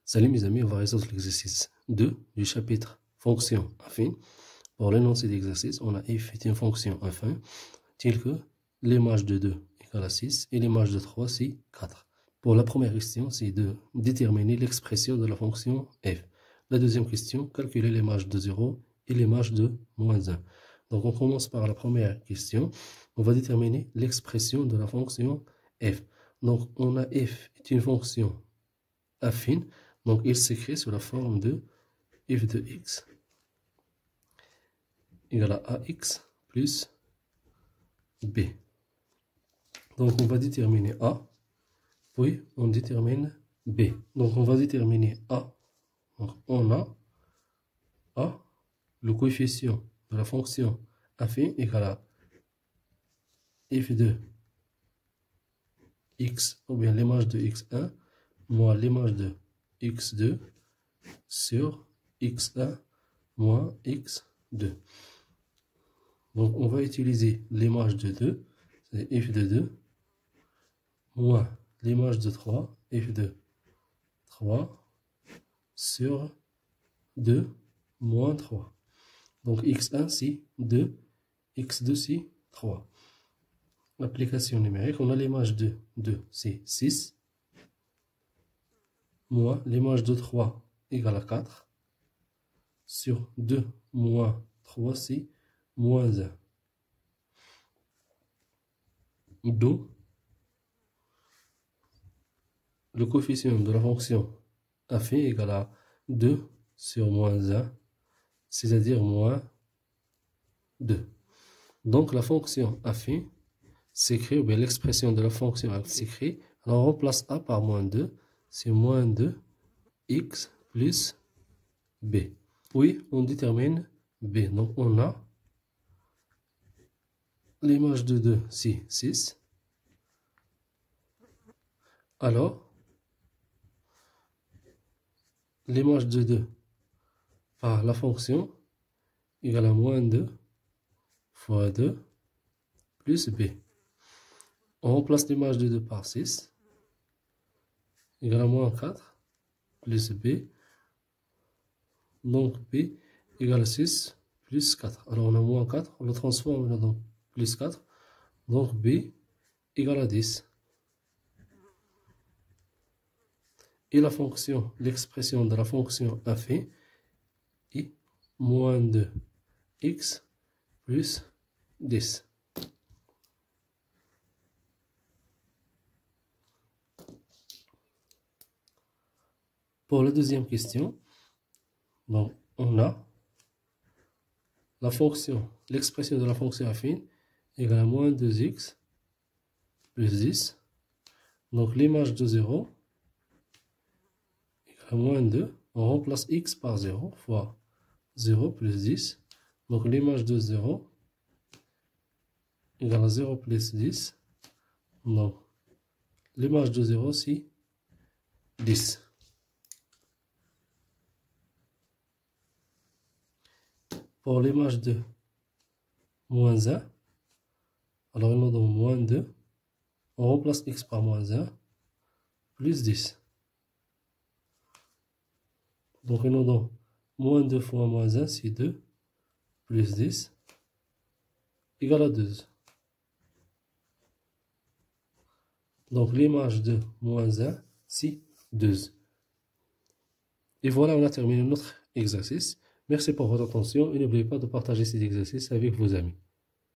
Salut mes amis, on va résoudre l'exercice 2 du chapitre fonction affine. Pour l'énoncé d'exercice, on a f est une fonction affine telle que l'image de 2 égale à 6 et l'image de 3 c'est 4. Pour la première question, c'est de déterminer l'expression de la fonction f. La deuxième question, calculer l'image de 0 et l'image de moins 1. Donc on commence par la première question. On va déterminer l'expression de la fonction f. Donc on a f est une fonction affine. Donc, il s'écrit sous la forme de f de x égale à ax plus b. Donc, on va déterminer a, puis on détermine b. Donc, on va déterminer a. Donc, on a a, le coefficient de la fonction affine égale à f de x, ou bien l'image de x1 moins l'image de x2 sur x1 moins x2. Donc, on va utiliser l'image de 2, c'est f de 2, moins l'image de 3, f de 3, sur 2, moins 3. Donc, x1, c'est 2, x2, c'est 3. Application numérique, on a l'image de 2, c'est 6, moins l'image de 3 égale à 4, sur 2 moins 3, c'est moins 1. D'où le coefficient de la fonction affine égale à 2 sur moins 1, c'est-à-dire moins 2. Donc la fonction affine s'écrit, ou bien l'expression de la fonction s'écrit, alors on remplace a par moins 2, c'est moins 2 x plus b. Puis on détermine b. Donc on a l'image de 2, c'est 6. Alors, l'image de 2 par la fonction égale à moins 2 fois 2 plus b. On remplace l'image de 2 par 6 égale à moins 4 plus b. Donc b égale à 6 plus 4. Alors on a moins 4, on le transforme dans plus 4. Donc b égale à 10. Et la fonction, l'expression de la fonction affine est moins 2x plus 10. Pour la deuxième question, donc on a la fonction, l'expression de la fonction affine égale à moins 2x plus 10. Donc l'image de 0 égale à moins 2. On remplace x par 0 fois 0 plus 10. Donc l'image de 0 égale à 0 plus 10. Donc l'image de 0 c'est 10. Pour l'image de moins 1, alors on a donc moins 2. On remplace x par moins 1 plus 10. Donc on a donc moins 2 fois moins 1, c'est 2, plus 10, égale à 12. Donc l'image de moins 1, c'est 12. Et voilà, on a terminé notre exercice. Merci pour votre attention et n'oubliez pas de partager cet exercice avec vos amis.